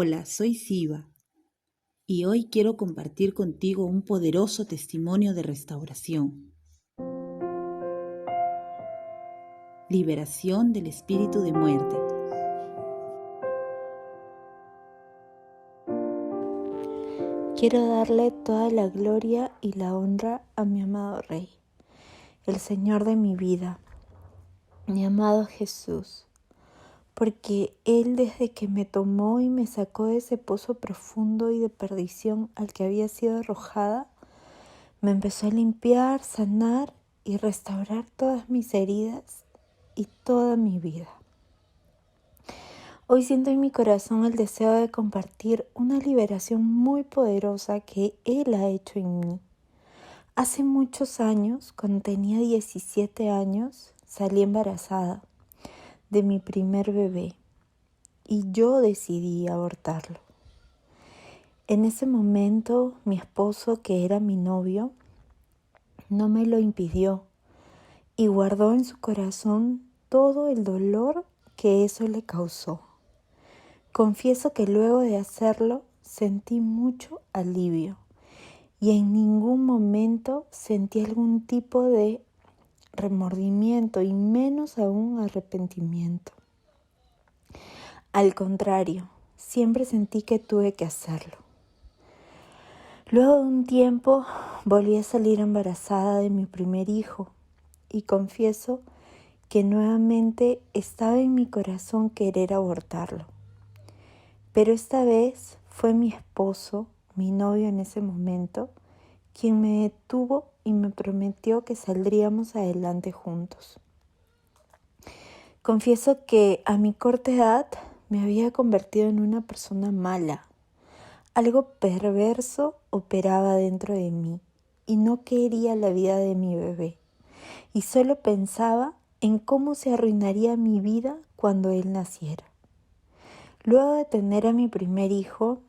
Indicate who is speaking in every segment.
Speaker 1: Hola, soy Siva y hoy quiero compartir contigo un poderoso testimonio de restauración. Liberación del espíritu de muerte.
Speaker 2: Quiero darle toda la gloria y la honra a mi amado Rey, el Señor de mi vida, mi amado Jesús, porque Él desde que me tomó y me sacó de ese pozo profundo y de perdición al que había sido arrojada, me empezó a limpiar, sanar y restaurar todas mis heridas y toda mi vida. Hoy siento en mi corazón el deseo de compartir una liberación muy poderosa que Él ha hecho en mí. Hace muchos años, cuando tenía 17 años, salí embarazada de mi primer bebé y yo decidí abortarlo. En ese momento, mi esposo, que era mi novio, no me lo impidió y guardó en su corazón todo el dolor que eso le causó. Confieso que luego de hacerlo sentí mucho alivio y en ningún momento sentí algún tipo de remordimiento y menos aún arrepentimiento. Al contrario, siempre sentí que tuve que hacerlo. Luego de un tiempo volví a salir embarazada de mi primer hijo y confieso que nuevamente estaba en mi corazón querer abortarlo. Pero esta vez fue mi esposo, mi novio en ese momento, quien me detuvo y me prometió que saldríamos adelante juntos. Confieso que a mi corta edad me había convertido en una persona mala. Algo perverso operaba dentro de mí y no quería la vida de mi bebé. Y solo pensaba en cómo se arruinaría mi vida cuando él naciera. Luego de tener a mi primer hijo,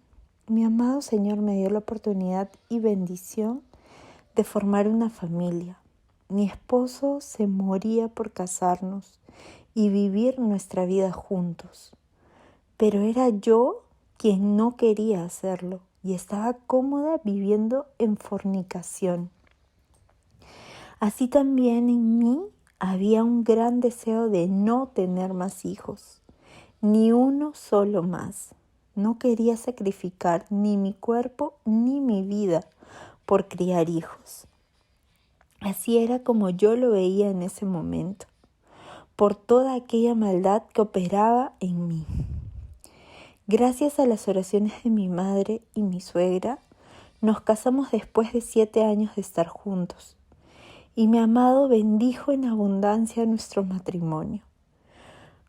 Speaker 2: mi amado Señor me dio la oportunidad y bendición de formar una familia. Mi esposo se moría por casarnos y vivir nuestra vida juntos. Pero era yo quien no quería hacerlo y estaba cómoda viviendo en fornicación. Así también en mí había un gran deseo de no tener más hijos. Ni uno solo más. No quería sacrificar ni mi cuerpo ni mi vida por criar hijos. Así era como yo lo veía en ese momento, por toda aquella maldad que operaba en mí. Gracias a las oraciones de mi madre y mi suegra, nos casamos después de 7 años de estar juntos. Y mi amado bendijo en abundancia nuestro matrimonio.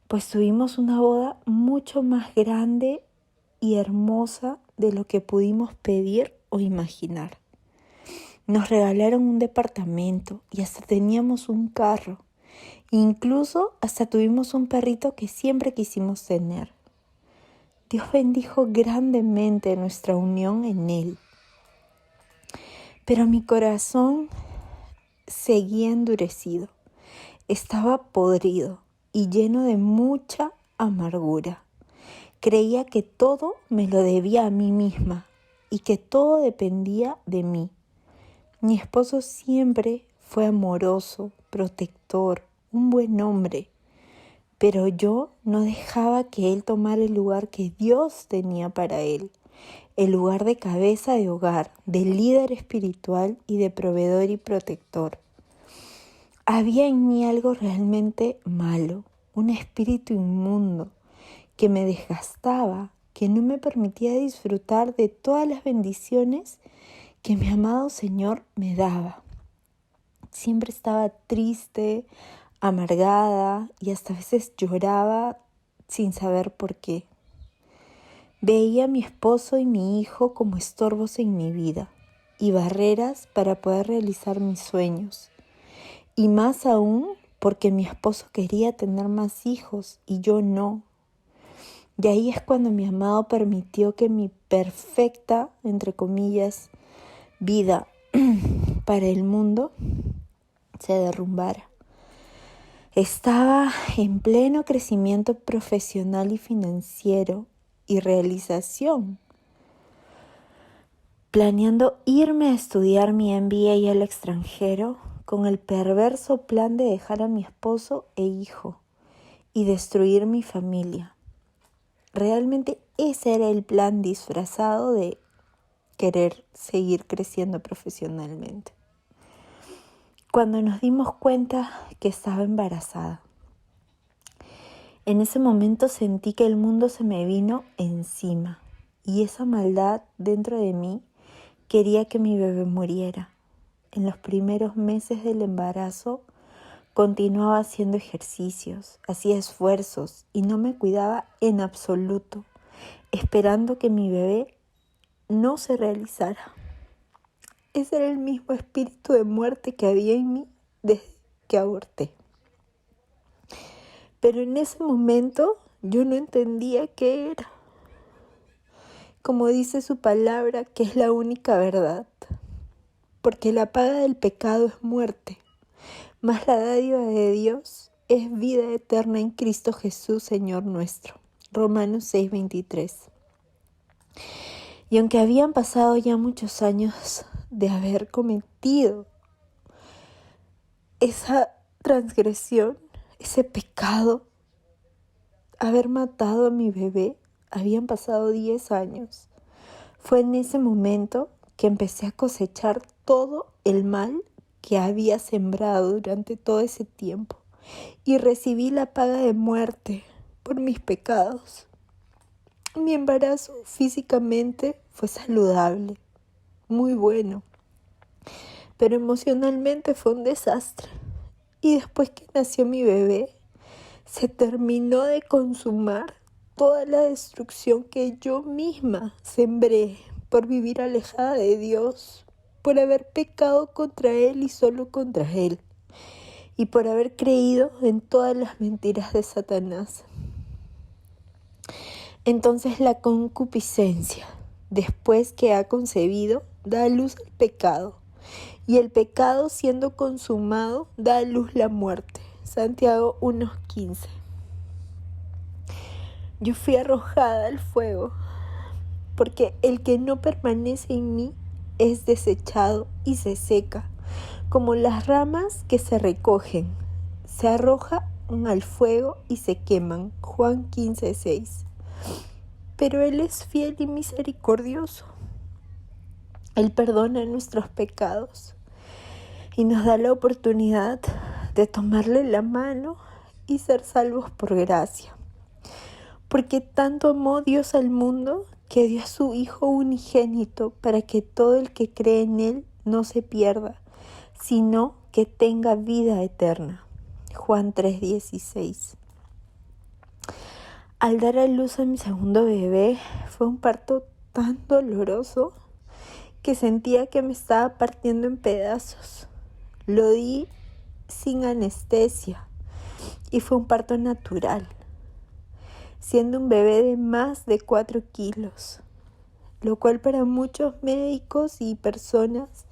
Speaker 2: Pues tuvimos una boda mucho más grande y hermosa de lo que pudimos pedir o imaginar. Nos regalaron un departamento y hasta teníamos un carro. Incluso hasta tuvimos un perrito que siempre quisimos tener. Dios bendijo grandemente nuestra unión en Él. Pero mi corazón seguía endurecido. Estaba podrido y lleno de mucha amargura. Creía que todo me lo debía a mí misma y que todo dependía de mí. Mi esposo siempre fue amoroso, protector, un buen hombre, pero yo no dejaba que él tomara el lugar que Dios tenía para él, el lugar de cabeza de hogar, de líder espiritual y de proveedor y protector. Había en mí algo realmente malo, un espíritu inmundo que me desgastaba, que no me permitía disfrutar de todas las bendiciones que mi amado Señor me daba. Siempre estaba triste, amargada y hasta a veces lloraba sin saber por qué. Veía a mi esposo y mi hijo como estorbos en mi vida y barreras para poder realizar mis sueños. Y más aún porque mi esposo quería tener más hijos y yo no. Y ahí es cuando mi amado permitió que mi perfecta, entre comillas, vida para el mundo se derrumbara. Estaba en pleno crecimiento profesional y financiero y realización, planeando irme a estudiar mi MBA al extranjero con el perverso plan de dejar a mi esposo e hijo y destruir mi familia. Realmente ese era el plan disfrazado de querer seguir creciendo profesionalmente. Cuando nos dimos cuenta que estaba embarazada, en ese momento sentí que el mundo se me vino encima y esa maldad dentro de mí quería que mi bebé muriera. En los primeros meses del embarazo continuaba haciendo ejercicios, hacía esfuerzos y no me cuidaba en absoluto, esperando que mi bebé no se realizara. Ese era el mismo espíritu de muerte que había en mí desde que aborté. Pero en ese momento yo no entendía qué era. Como dice su palabra, que es la única verdad. Porque la paga del pecado es muerte, mas la dádiva de Dios es vida eterna en Cristo Jesús, Señor nuestro. Romanos 6:23. Y aunque habían pasado ya muchos años de haber cometido esa transgresión, ese pecado, haber matado a mi bebé, habían pasado 10 años. Fue en ese momento que empecé a cosechar todo el mal que había sembrado durante todo ese tiempo y recibí la paga de muerte por mis pecados. Mi embarazo físicamente fue saludable, muy bueno, pero emocionalmente fue un desastre. Y después que nació mi bebé, se terminó de consumar toda la destrucción que yo misma sembré por vivir alejada de Dios, por haber pecado contra Él y solo contra Él, y por haber creído en todas las mentiras de Satanás. Entonces la concupiscencia, después que ha concebido, da a luz al pecado, y el pecado siendo consumado da a luz la muerte. Santiago 1:15. Yo fui arrojada al fuego, porque el que no permanece en mí es desechado y se seca, como las ramas que se recogen, se arrojan al fuego y se queman. Juan 15:6. Pero Él es fiel y misericordioso. Él perdona nuestros pecados y nos da la oportunidad de tomarle la mano y ser salvos por gracia. Porque tanto amó Dios al mundo que dio a su Hijo unigénito para que todo el que cree en Él no se pierda, sino que tenga vida eterna. Juan 3:16. Al dar a luz a mi segundo bebé, fue un parto tan doloroso que sentía que me estaba partiendo en pedazos. Lo di sin anestesia y fue un parto natural, siendo un bebé de más de 4 kilos, lo cual para muchos médicos y personas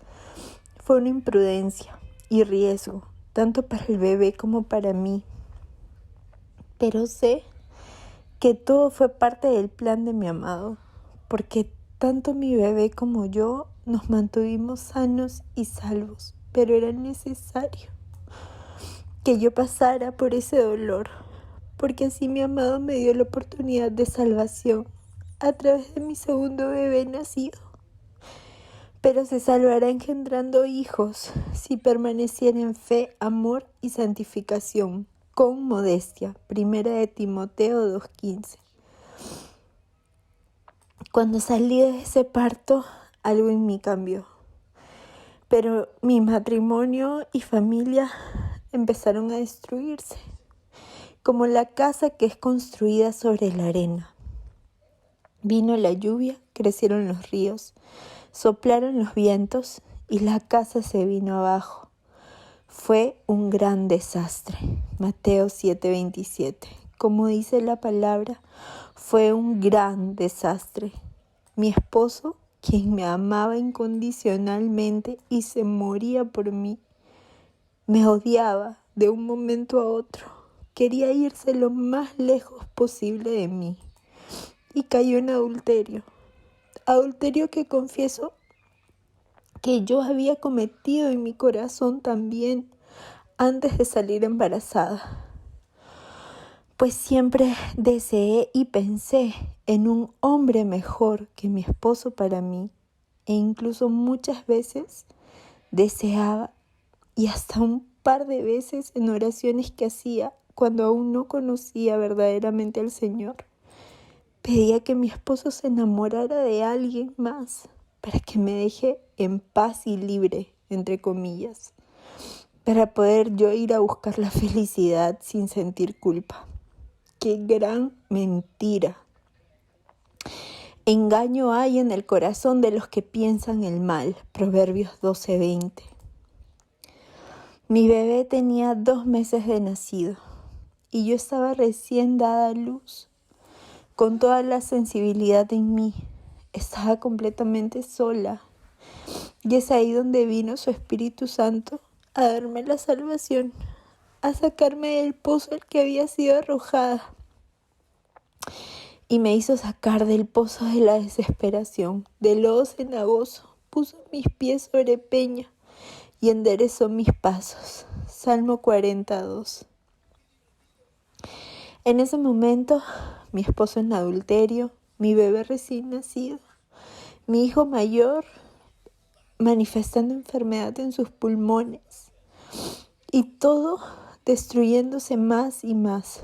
Speaker 2: fue una imprudencia y riesgo, tanto para el bebé como para mí. Pero sé que todo fue parte del plan de mi amado, porque tanto mi bebé como yo nos mantuvimos sanos y salvos, pero era necesario que yo pasara por ese dolor, porque así mi amado me dio la oportunidad de salvación a través de mi segundo bebé nacido. Pero se salvará engendrando hijos si permaneciera en fe, amor y santificación, con modestia. 1 Timoteo 2:15. Cuando salí de ese parto, algo en mí cambió. Pero mi matrimonio y familia empezaron a destruirse, como la casa que es construida sobre la arena. Vino la lluvia, crecieron los ríos, soplaron los vientos y la casa se vino abajo. Fue un gran desastre. Mateo 7:27. Como dice la palabra, fue un gran desastre. Mi esposo, quien me amaba incondicionalmente y se moría por mí, me odiaba de un momento a otro. Quería irse lo más lejos posible de mí. y cayó en adulterio. Adulterio que confieso que yo había cometido en mi corazón también antes de salir embarazada. Pues siempre deseé y pensé en un hombre mejor que mi esposo para mí, e incluso muchas veces deseaba, y hasta un par de veces en oraciones que hacía cuando aún no conocía verdaderamente al Señor, pedía que mi esposo se enamorara de alguien más para que me deje en paz y libre, entre comillas, para poder yo ir a buscar la felicidad sin sentir culpa. ¡Qué gran mentira! Engaño hay en el corazón de los que piensan el mal. Proverbios 12:20. Mi bebé tenía 2 meses de nacido y yo estaba recién dada a luz. Con toda la sensibilidad en mí, estaba completamente sola. Y es ahí donde vino su Espíritu Santo a darme la salvación, a sacarme del pozo al que había sido arrojada. Y me hizo sacar del pozo de la desesperación, del lodo cenagoso, puso mis pies sobre peña y enderezó mis pasos. Salmo 42. En ese momento, mi esposo en adulterio, mi bebé recién nacido, mi hijo mayor manifestando enfermedad en sus pulmones y todo destruyéndose más y más.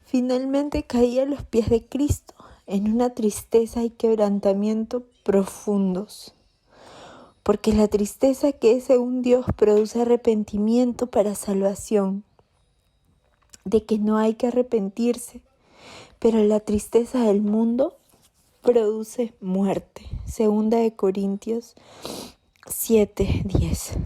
Speaker 2: Finalmente caí a los pies de Cristo en una tristeza y quebrantamiento profundos, porque la tristeza que es según Dios produce arrepentimiento para salvación, de que no hay que arrepentirse, pero la tristeza del mundo produce muerte. 2 Corintios 7:10.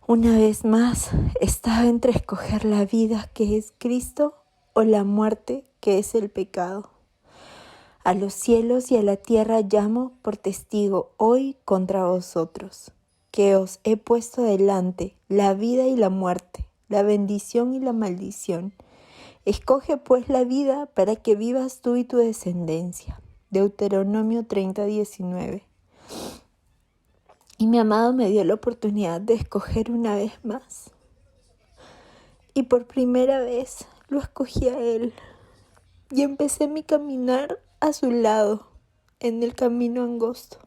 Speaker 2: Una vez más, estaba entre escoger la vida que es Cristo o la muerte que es el pecado. A los cielos y a la tierra llamo por testigo hoy contra vosotros, que os he puesto delante la vida y la muerte, la bendición y la maldición. Escoge pues la vida para que vivas tú y tu descendencia. Deuteronomio 30:19. Y mi amado me dio la oportunidad de escoger una vez más. Y por primera vez lo escogí a Él. Y empecé mi caminar a su lado, en el camino angosto.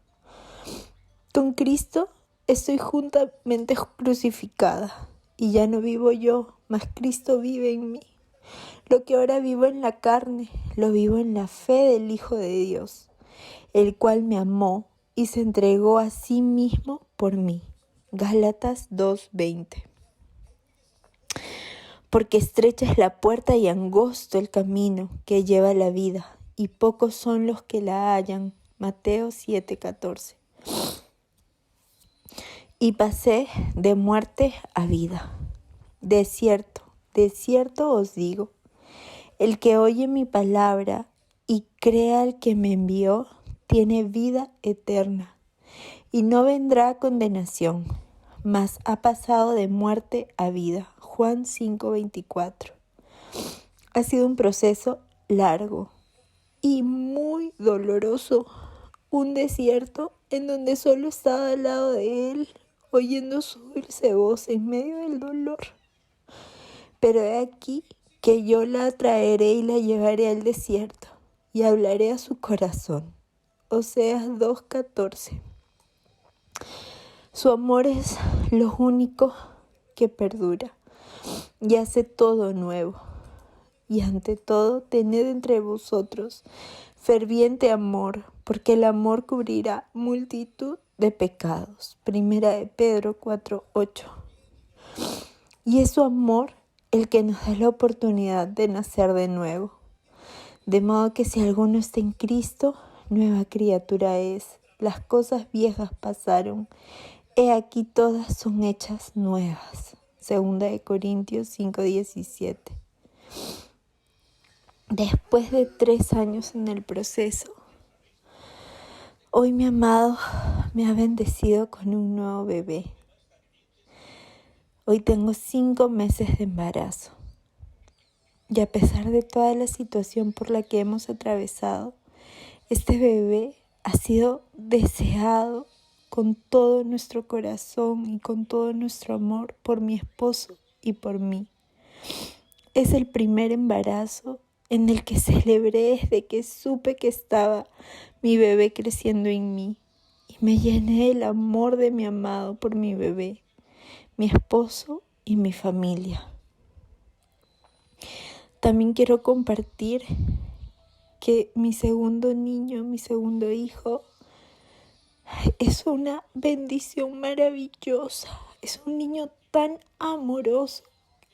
Speaker 2: Con Cristo estoy juntamente crucificada. Y ya no vivo yo, mas Cristo vive en mí. Lo que ahora vivo en la carne, lo vivo en la fe del Hijo de Dios, el cual me amó y se entregó a sí mismo por mí. Gálatas 2:20. Porque estrecha es la puerta y angosto el camino que lleva a la vida, y pocos son los que la hallan. Mateo 7:14. Y pasé de muerte a vida. De cierto os digo, el que oye mi palabra y crea al que me envió, tiene vida eterna, y no vendrá a condenación, mas ha pasado de muerte a vida. Juan 5:24. Ha sido un proceso largo y muy doloroso, un desierto en donde solo estaba al lado de Él, oyendo su dulce voz en medio del dolor. Pero he aquí que yo la traeré y la llevaré al desierto, y hablaré a su corazón. Oseas 2:14. Su amor es lo único que perdura y hace todo nuevo. Y ante todo, tened entre vosotros ferviente amor, porque el amor cubrirá multitud de pecados. 1 Pedro 4:8. Y es su amor el que nos da la oportunidad de nacer de nuevo. De modo que si alguno está en Cristo, nueva criatura es. Las cosas viejas pasaron, he aquí todas son hechas nuevas. 2 Corintios 5:17. Después de 3 años en el proceso, hoy mi amado me ha bendecido con un nuevo bebé. Hoy tengo 5 meses de embarazo. Y a pesar de toda la situación por la que hemos atravesado, este bebé ha sido deseado con todo nuestro corazón y con todo nuestro amor por mi esposo y por mí. Es el primer embarazo en el que celebré desde que supe que estaba mi bebé creciendo en mí. Y me llené del amor de mi amado por mi bebé, mi esposo y mi familia. También quiero compartir que mi segundo niño, mi segundo hijo, es una bendición maravillosa. Es un niño tan amoroso,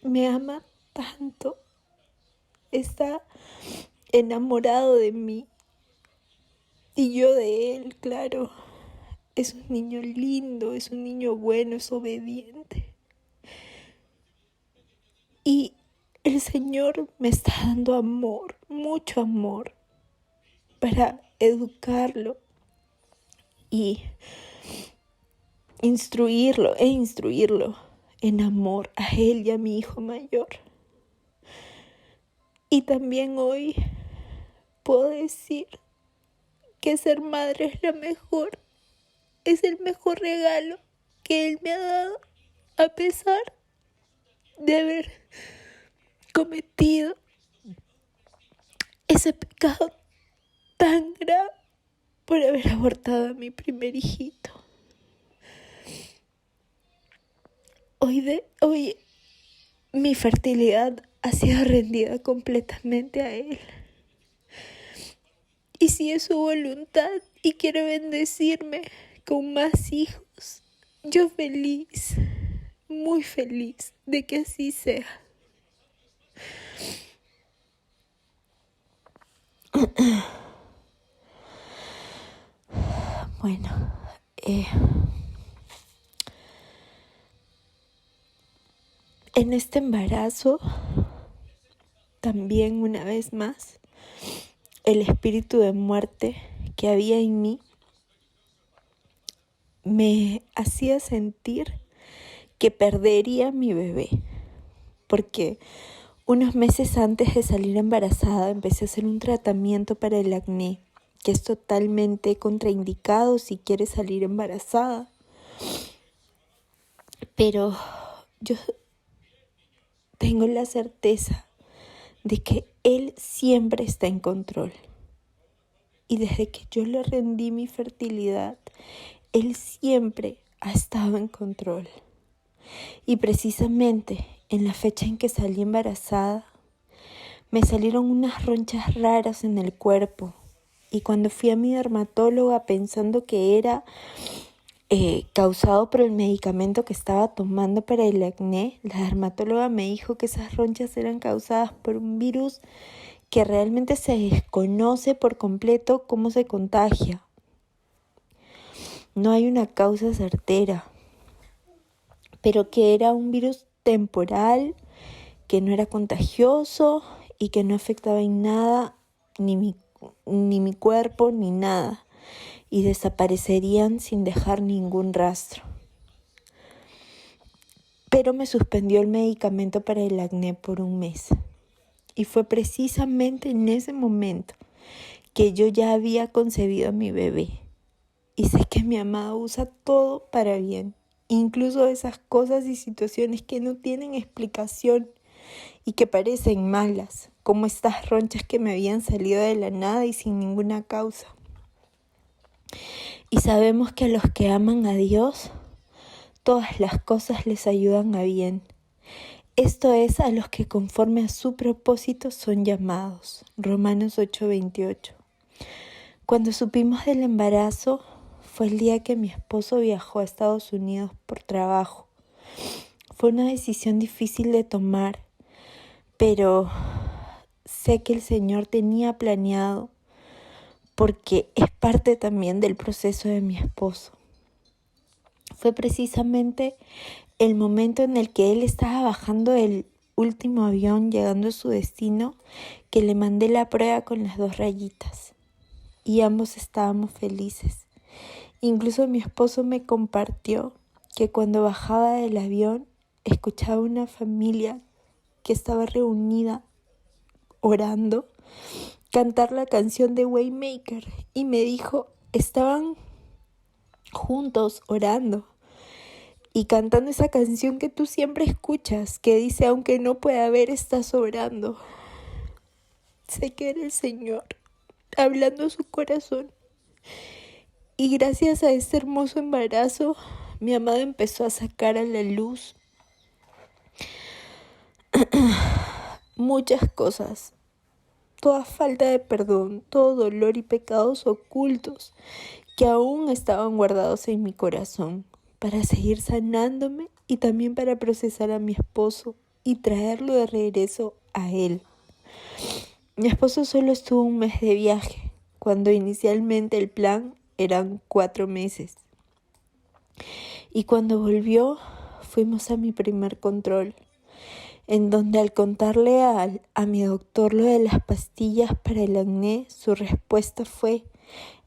Speaker 2: me ama tanto, está enamorado de mí y yo de él, claro. Es un niño lindo, es un niño bueno, es obediente. Y el Señor me está dando amor, mucho amor, para educarlo y instruirlo en amor a él y a mi hijo mayor. Y también hoy puedo decir que ser madre es el mejor regalo que Él me ha dado, a pesar de haber cometido ese pecado tan grave por haber abortado a mi primer hijito. Hoy mi fertilidad ha sido rendida completamente a Él. Y si es su voluntad y quiere bendecirme con más hijos, yo feliz, muy feliz de que así sea. Bueno, en este embarazo, también una vez más, el espíritu de muerte que había en mí me hacía sentir que perdería a mi bebé, porque unos meses antes de salir embarazada empecé a hacer un tratamiento para el acné, que es totalmente contraindicado si quieres salir embarazada. Pero yo tengo la certeza de que Él siempre está en control. Y desde que yo le rendí mi fertilidad, Él siempre ha estado en control. Y precisamente en la fecha en que salí embarazada, me salieron unas ronchas raras en el cuerpo. Y cuando fui a mi dermatóloga pensando que era causado por el medicamento que estaba tomando para el acné, la dermatóloga me dijo que esas ronchas eran causadas por un virus que realmente se desconoce por completo cómo se contagia. No hay una causa certera, pero que era un virus temporal, que no era contagioso y que no afectaba en nada ni mi cuerpo ni nada, y desaparecerían sin dejar ningún rastro. Pero me suspendió el medicamento para el acné por un mes. Y fue precisamente en ese momento que yo ya había concebido a mi bebé. Y sé que mi amado usa todo para bien, incluso esas cosas y situaciones que no tienen explicación y que parecen malas, como estas ronchas que me habían salido de la nada y sin ninguna causa. Y sabemos que a los que aman a Dios, todas las cosas les ayudan a bien. Esto es a los que conforme a su propósito son llamados. Romanos 8:28. Cuando supimos del embarazo, fue el día que mi esposo viajó a Estados Unidos por trabajo. Fue una decisión difícil de tomar, pero sé que el Señor tenía planeado, porque es parte también del proceso de mi esposo. Fue precisamente el momento en el que él estaba bajando del último avión, llegando a su destino, que le mandé la prueba con las 2 rayitas. Y ambos estábamos felices. Incluso mi esposo me compartió que cuando bajaba del avión, escuchaba una familia que estaba reunida orando, cantar la canción de Waymaker y me dijo, estaban juntos orando y cantando esa canción que tú siempre escuchas, que dice, aunque no pueda ver, estás orando. Sé que era el Señor hablando a su corazón. Y gracias a este hermoso embarazo, mi amado empezó a sacar a la luz muchas cosas. Toda falta de perdón, todo dolor y pecados ocultos que aún estaban guardados en mi corazón, para seguir sanándome y también para procesar a mi esposo y traerlo de regreso a él. Mi esposo solo estuvo un mes de viaje, cuando inicialmente el plan eran 4 meses. Y cuando volvió, fuimos a mi primer control, en donde al contarle a mi doctor lo de las pastillas para el acné, su respuesta fue,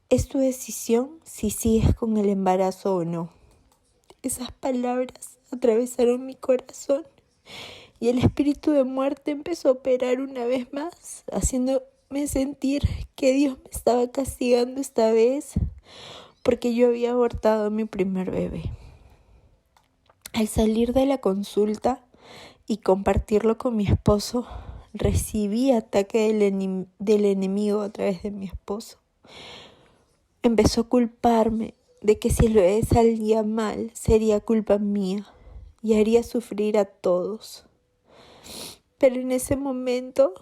Speaker 2: es tu decisión si sigues con el embarazo o no. Esas palabras atravesaron mi corazón y el espíritu de muerte empezó a operar una vez más, haciéndome sentir que Dios me estaba castigando esta vez porque yo había abortado a mi primer bebé. Al salir de la consulta y compartirlo con mi esposo, recibí ataque del enemigo a través de mi esposo. Empezó a culparme de que si el bebé salía mal, sería culpa mía y haría sufrir a todos. Pero en ese momento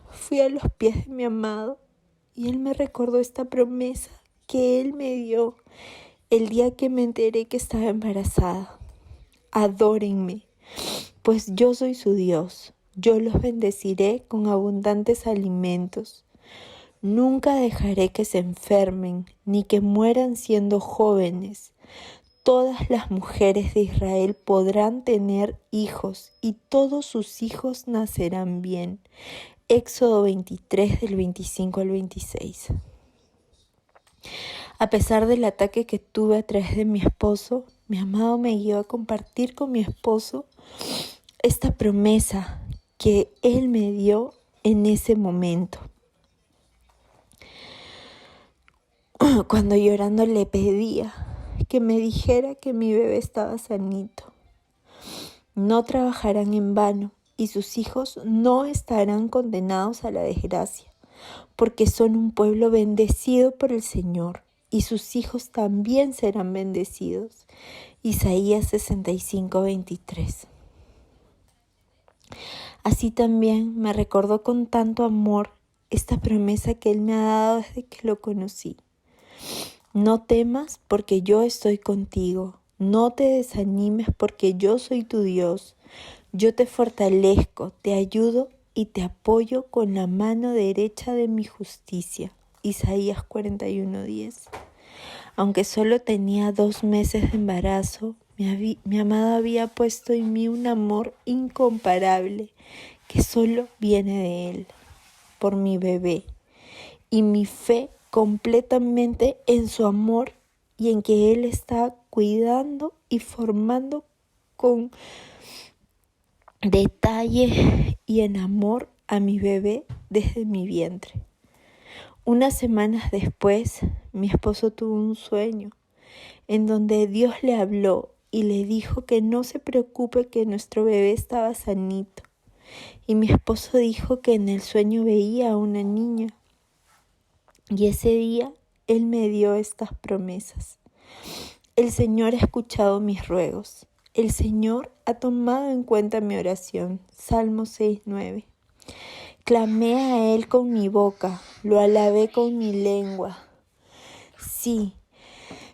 Speaker 2: fui a los pies de mi amado y él me recordó esta promesa que él me dio el día que me enteré que estaba embarazada. Adórenme, pues yo soy su Dios. Yo los bendeciré con abundantes alimentos. Nunca dejaré que se enfermen, ni que mueran siendo jóvenes. Todas las mujeres de Israel podrán tener hijos, y todos sus hijos nacerán bien. Éxodo 23, del 25 al 26. A pesar del ataque que tuve a través de mi esposo, mi amado me guió a compartir con mi esposo esta promesa que él me dio en ese momento. Cuando llorando le pedía que me dijera que mi bebé estaba sanito. No trabajarán en vano y sus hijos no estarán condenados a la desgracia, porque son un pueblo bendecido por el Señor y sus hijos también serán bendecidos. Isaías 65, 23. Así también me recordó con tanto amor esta promesa que Él me ha dado desde que lo conocí. No temas porque yo estoy contigo. No te desanimes porque yo soy tu Dios. Yo te fortalezco, te ayudo y te apoyo con la mano derecha de mi justicia. Isaías 41:10. Aunque solo tenía 2 meses de embarazo, mi amado había puesto en mí un amor incomparable que solo viene de Él, por mi bebé, y mi fe completamente en su amor y en que Él está cuidando y formando con detalle y en amor a mi bebé desde mi vientre. Unas semanas después, mi esposo tuvo un sueño en donde Dios le habló y le dijo que no se preocupe, que nuestro bebé estaba sanito. Y mi esposo dijo que en el sueño veía a una niña. Y ese día Él me dio estas promesas. El Señor ha escuchado mis ruegos. El Señor ha tomado en cuenta mi oración. Salmo 6:9. Clamé a Él con mi boca, lo alabé con mi lengua. Sí,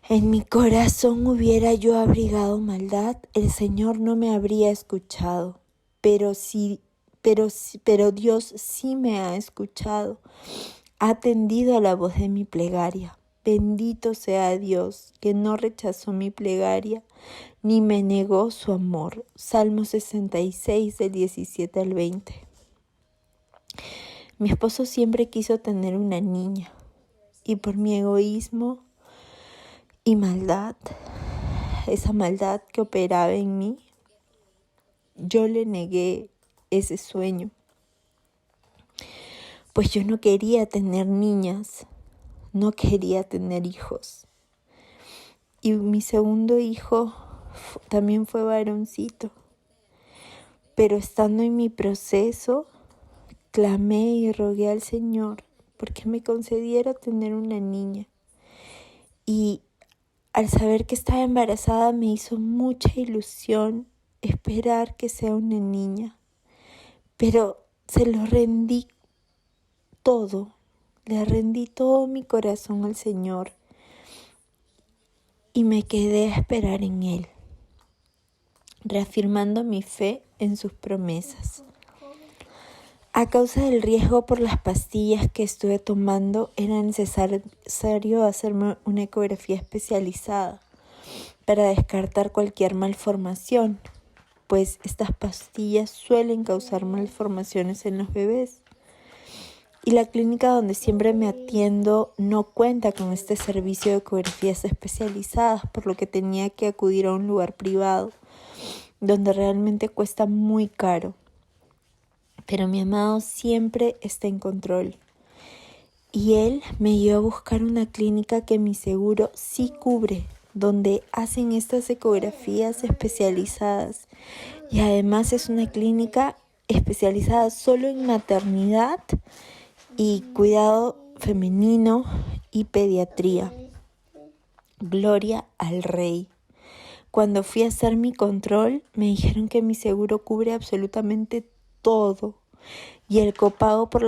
Speaker 2: en mi corazón hubiera yo abrigado maldad, el Señor no me habría escuchado. Pero Dios sí me ha escuchado. Ha atendido a la voz de mi plegaria. Bendito sea Dios, que no rechazó mi plegaria, ni me negó su amor. Salmo 66, del 17 al 20. Mi esposo siempre quiso tener una niña, y por mi egoísmo y maldad, esa maldad que operaba en mí, yo le negué ese sueño. pues yo no quería tener niñas, no quería tener hijos. Y mi segundo hijo también fue varoncito. Pero estando en mi proceso, clamé y rogué al Señor porque me concediera tener una niña. Y al saber que estaba embarazada me hizo mucha ilusión esperar que sea una niña. Pero se lo rendí todo, le rendí todo mi corazón al Señor y me quedé a esperar en Él, reafirmando mi fe en sus promesas. A causa del riesgo por las pastillas que estuve tomando, era necesario hacerme una ecografía especializada para descartar cualquier malformación, pues estas pastillas suelen causar malformaciones en los bebés. Y la clínica donde siempre me atiendo no cuenta con este servicio de ecografías especializadas, por lo que tenía que acudir a un lugar privado, donde realmente cuesta muy caro. Pero mi amado siempre está en control. Y Él me llevó a buscar una clínica que mi seguro sí cubre, donde hacen estas ecografías especializadas. Y además es una clínica especializada solo en maternidad y cuidado femenino y pediatría. Gloria al Rey. Cuando fui a hacer mi control, me dijeron que mi seguro cubre absolutamente todo. Y el copago por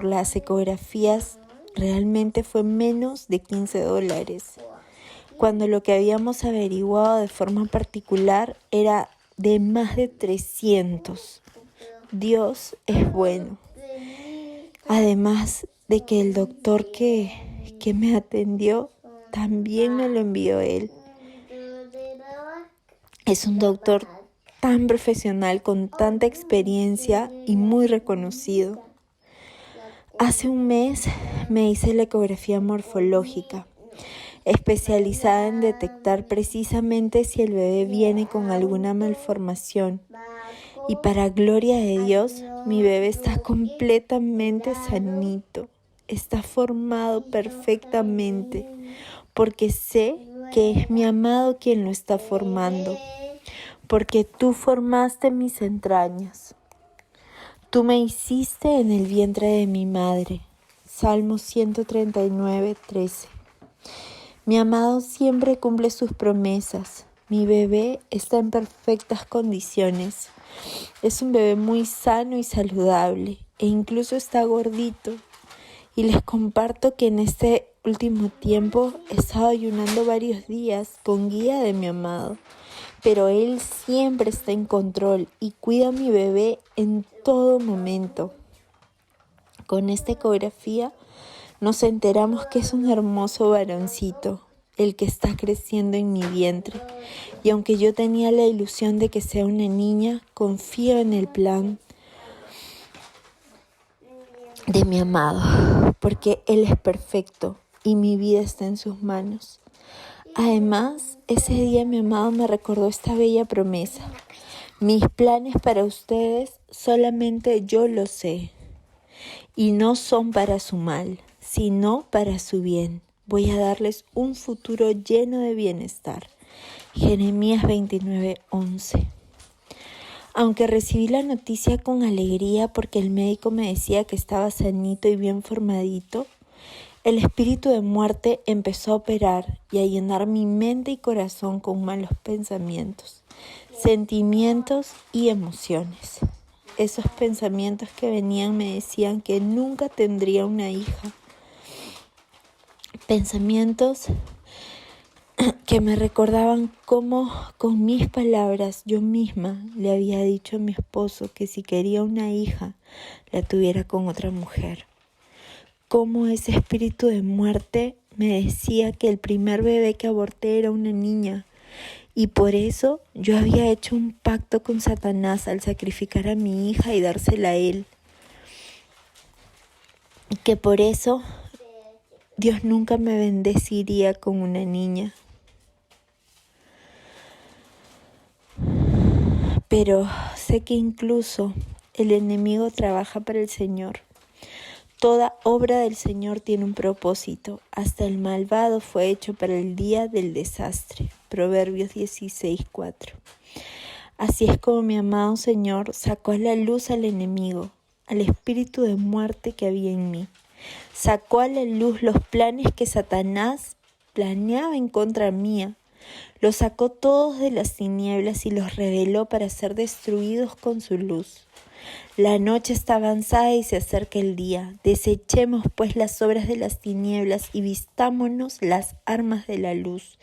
Speaker 2: las ecografías realmente fue menos de $15. Cuando lo que habíamos averiguado de forma particular era de más de 300. Dios es bueno. Además de que el doctor que me atendió también me lo envió él. Es un doctor tan profesional, con tanta experiencia y muy reconocido. Hace un mes me hice la ecografía morfológica, especializada en detectar precisamente si el bebé viene con alguna malformación. Y para gloria de Dios, mi bebé está completamente sanito, está formado perfectamente, porque sé que es mi amado quien lo está formando, porque tú formaste mis entrañas. Tú me hiciste en el vientre de mi madre. Salmo 139:13. Mi amado siempre cumple sus promesas. Mi bebé está en perfectas condiciones. Es un bebé muy sano y saludable e incluso está gordito. Y les comparto que en este último tiempo he estado ayunando varios días con guía de mi amado. Pero Él siempre está en control y cuida a mi bebé en todo momento. Con esta ecografía nos enteramos que es un hermoso varoncito, el que está creciendo en mi vientre. Y aunque yo tenía la ilusión de que sea una niña, confío en el plan de mi amado, porque Él es perfecto y mi vida está en sus manos. Además, ese día mi amado me recordó esta bella promesa. Mis planes para ustedes solamente yo los sé, y no son para su mal, sino para su bien. Voy a darles un futuro lleno de bienestar. Jeremías 29:11. Aunque recibí la noticia con alegría porque el médico me decía que estaba sanito y bien formadito, el espíritu de muerte empezó a operar y a llenar mi mente y corazón con malos pensamientos, sentimientos y emociones. Esos pensamientos que venían me decían que nunca tendría una hija. Pensamientos que me recordaban cómo con mis palabras yo misma le había dicho a mi esposo que si quería una hija la tuviera con otra mujer. Cómo ese espíritu de muerte me decía que el primer bebé que aborté era una niña. Y por eso yo había hecho un pacto con Satanás al sacrificar a mi hija y dársela a él. Y que por eso Dios nunca me bendeciría con una niña. Pero sé que incluso el enemigo trabaja para el Señor. Toda obra del Señor tiene un propósito, hasta el malvado fue hecho para el día del desastre. Proverbios 16:4. Así es como mi amado Señor sacó a la luz al enemigo, al espíritu de muerte que había en mí. Sacó a la luz los planes que Satanás planeaba en contra mía. Los sacó todos de las tinieblas y los reveló para ser destruidos con su luz. La noche está avanzada y se acerca el día. Desechemos pues las obras de las tinieblas y vistámonos las armas de la luz.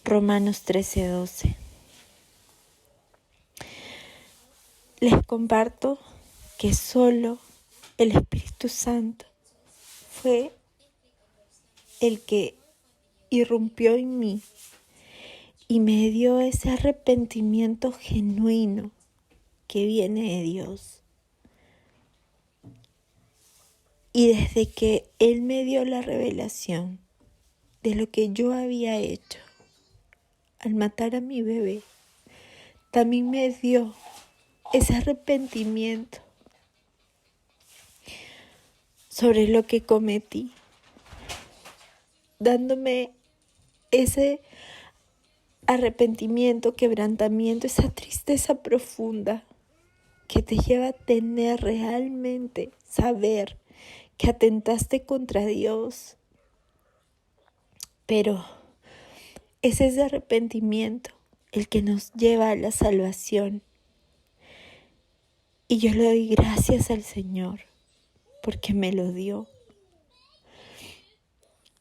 Speaker 2: Romanos 13:12. Les comparto que solo el Espíritu Santo fue el que irrumpió en mí y me dio ese arrepentimiento genuino que viene de Dios. Y desde que Él me dio la revelación de lo que yo había hecho al matar a mi bebé, también me dio ese arrepentimiento sobre lo que cometí, dándome ese arrepentimiento, quebrantamiento, esa tristeza profunda que te lleva a tener realmente, saber que atentaste contra Dios. Pero es ese arrepentimiento el que nos lleva a la salvación. Y yo le doy gracias al Señor porque me lo dio.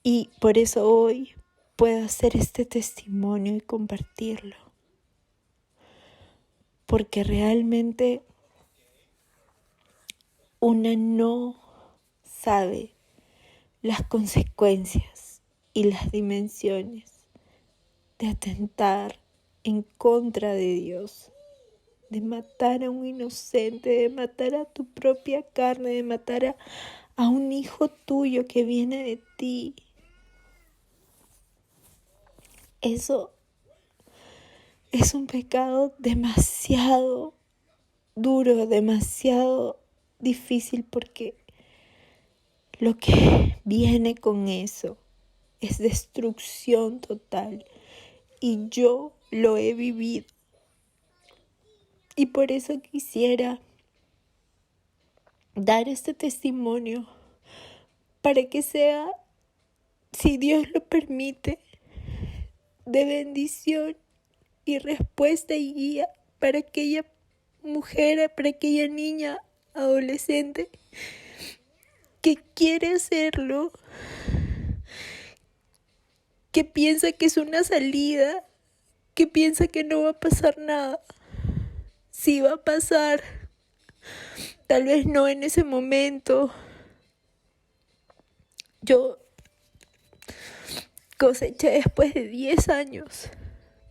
Speaker 2: Y por eso hoy puedo hacer este testimonio y compartirlo. Porque realmente una no sabe las consecuencias y las dimensiones de atentar en contra de Dios, de matar a un inocente, de matar a tu propia carne, de matar a un hijo tuyo que viene de ti. Eso es un pecado demasiado duro, demasiado difícil, porque lo que viene con eso es destrucción total. Y yo lo he vivido. Y por eso quisiera dar este testimonio para que sea, si Dios lo permite, de bendición y respuesta y guía para aquella mujer, para aquella niña, adolescente que quiere hacerlo, que piensa que es una salida, que piensa que no va a pasar nada. Sí va a pasar, tal vez no en ese momento. Yo coseché después de 10 años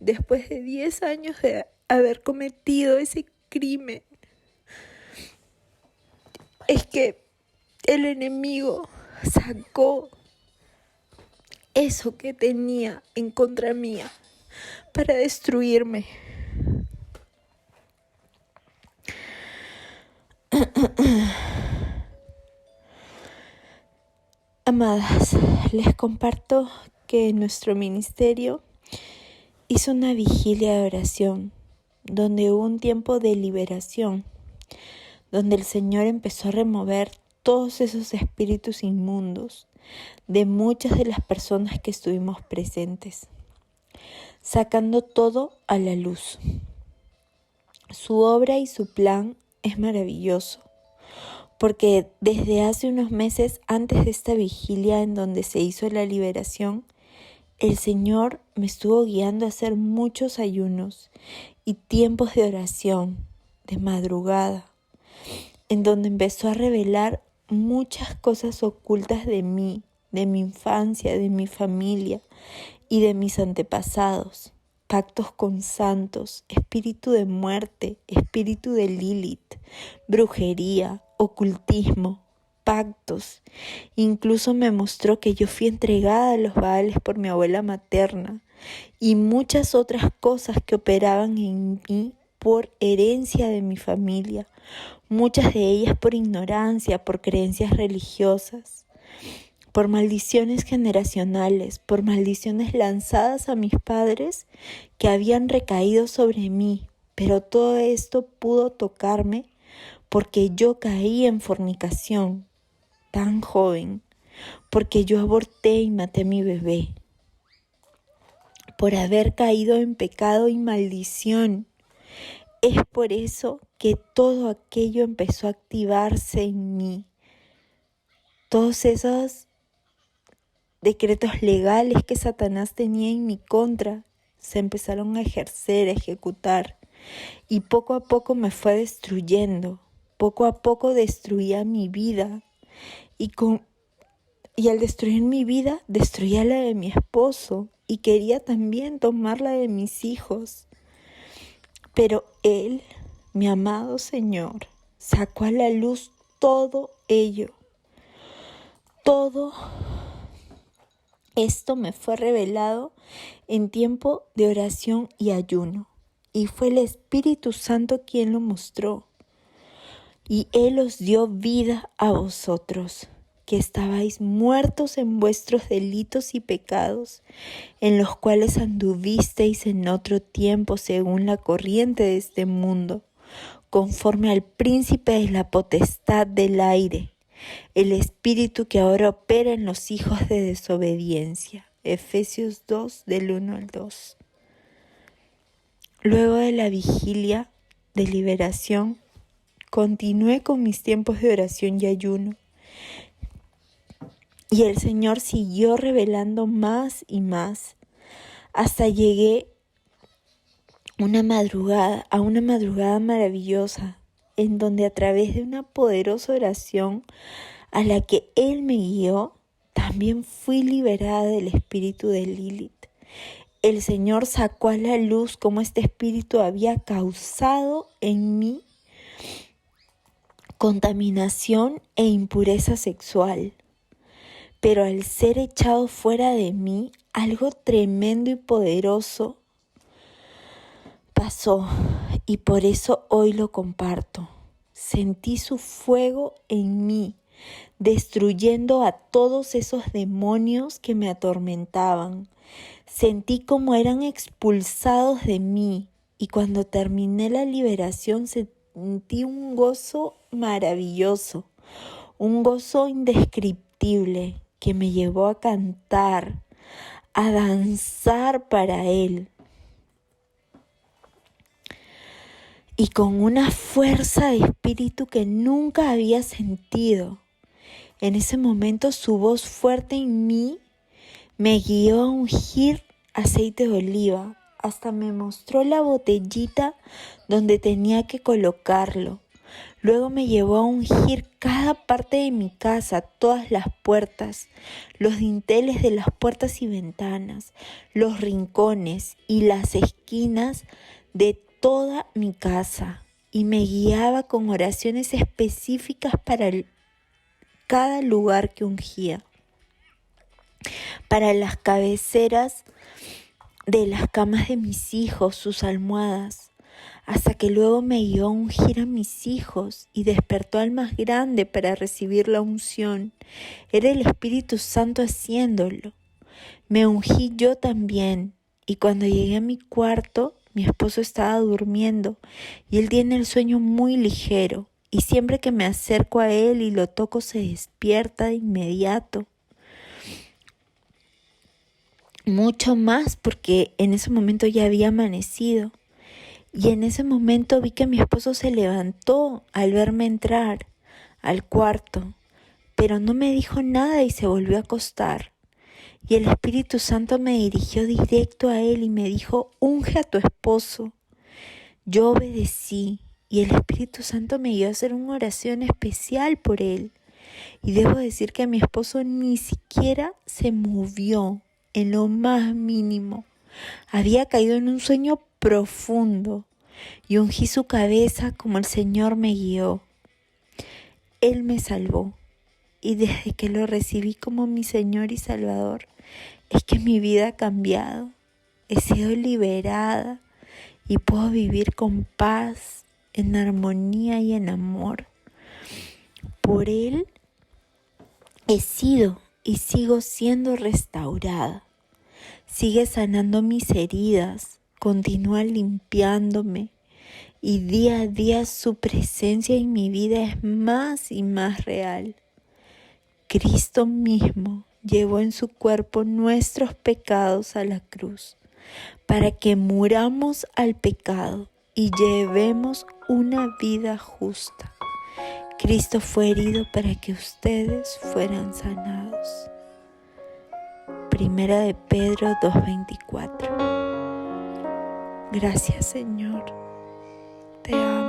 Speaker 2: de haber cometido ese crimen. Es que el enemigo sacó eso que tenía en contra mía para destruirme. Amadas, les comparto que nuestro ministerio hizo una vigilia de oración, donde hubo un tiempo de liberación, donde el Señor empezó a remover todos esos espíritus inmundos de muchas de las personas que estuvimos presentes, sacando todo a la luz. Su obra y su plan es maravilloso, porque desde hace unos meses antes de esta vigilia en donde se hizo la liberación, el Señor me estuvo guiando a hacer muchos ayunos y tiempos de oración, de madrugada, en donde empezó a revelar muchas cosas ocultas de mí, de mi infancia, de mi familia y de mis antepasados. Pactos con santos, espíritu de muerte, espíritu de Lilith, brujería, ocultismo, pactos. Incluso me mostró que yo fui entregada a los Baales por mi abuela materna y muchas otras cosas que operaban en mí por herencia de mi familia, muchas de ellas por ignorancia, por creencias religiosas, por maldiciones generacionales, por maldiciones lanzadas a mis padres que habían recaído sobre mí. Pero todo esto pudo tocarme porque yo caí en fornicación tan joven, porque yo aborté y maté a mi bebé, por haber caído en pecado y maldición. Es por eso que todo aquello empezó a activarse en mí. Todos esos decretos legales que Satanás tenía en mi contra se empezaron a ejercer, a ejecutar, y poco a poco me fue destruyendo. Poco a poco destruía mi vida y al destruir mi vida, destruía la de mi esposo y quería también tomar la de mis hijos. Pero Él, mi amado Señor, sacó a la luz todo ello. Todo esto me fue revelado en tiempo de oración y ayuno. Y fue el Espíritu Santo quien lo mostró. Y Él os dio vida a vosotros, que estabais muertos en vuestros delitos y pecados, en los cuales anduvisteis en otro tiempo según la corriente de este mundo, conforme al príncipe de la potestad del aire, el espíritu que ahora opera en los hijos de desobediencia. Efesios 2, del 1 al 2. Luego de la vigilia de liberación, continué con mis tiempos de oración y ayuno. Y el Señor siguió revelando más y más, hasta llegué a una madrugada maravillosa, en donde a través de una poderosa oración a la que Él me guió, también fui liberada del espíritu de Lilith. El Señor sacó a la luz cómo este espíritu había causado en mí contaminación e impureza sexual. Pero al ser echado fuera de mí, algo tremendo y poderoso pasó, y por eso hoy lo comparto. Sentí su fuego en mí, destruyendo a todos esos demonios que me atormentaban. Sentí como eran expulsados de mí, y cuando terminé la liberación sentí un gozo maravilloso, un gozo indescriptible que me llevó a cantar, a danzar para Él. Y con una fuerza de espíritu que nunca había sentido. En ese momento su voz fuerte en mí me guió a ungir aceite de oliva. Hasta me mostró la botellita donde tenía que colocarlo. Luego me llevó a ungir cada parte de mi casa, todas las puertas, los dinteles de las puertas y ventanas, los rincones y las esquinas de toda mi casa. Y me guiaba con oraciones específicas para cada lugar que ungía. Para las cabeceras de las camas de mis hijos, sus almohadas, hasta que luego me guió a ungir a mis hijos y despertó al más grande para recibir la unción. Era el Espíritu Santo haciéndolo. Me ungí yo también, y cuando llegué a mi cuarto, mi esposo estaba durmiendo y él tiene el sueño muy ligero, y siempre que me acerco a él y lo toco se despierta de inmediato. Mucho más porque en ese momento ya había amanecido. Y en ese momento vi que mi esposo se levantó al verme entrar al cuarto, pero no me dijo nada y se volvió a acostar. Y el Espíritu Santo me dirigió directo a él y me dijo: unge a tu esposo. Yo obedecí y el Espíritu Santo me dio a hacer una oración especial por él. Y debo decir que mi esposo ni siquiera se movió en lo más mínimo. Había caído en un sueño profundo y ungí su cabeza como el Señor me guió. Él me salvó y desde que lo recibí como mi Señor y Salvador es que mi vida ha cambiado. He sido liberada y puedo vivir con paz, en armonía y en amor. Por Él he sido y sigo siendo restaurada. Sigue sanando mis heridas, continúa limpiándome y día a día su presencia en mi vida es más y más real. Cristo mismo llevó en su cuerpo nuestros pecados a la cruz para que muramos al pecado y llevemos una vida justa. Cristo fue herido para que ustedes fueran sanados. Primera de Pedro 2:24. Gracias, Señor. Te amo.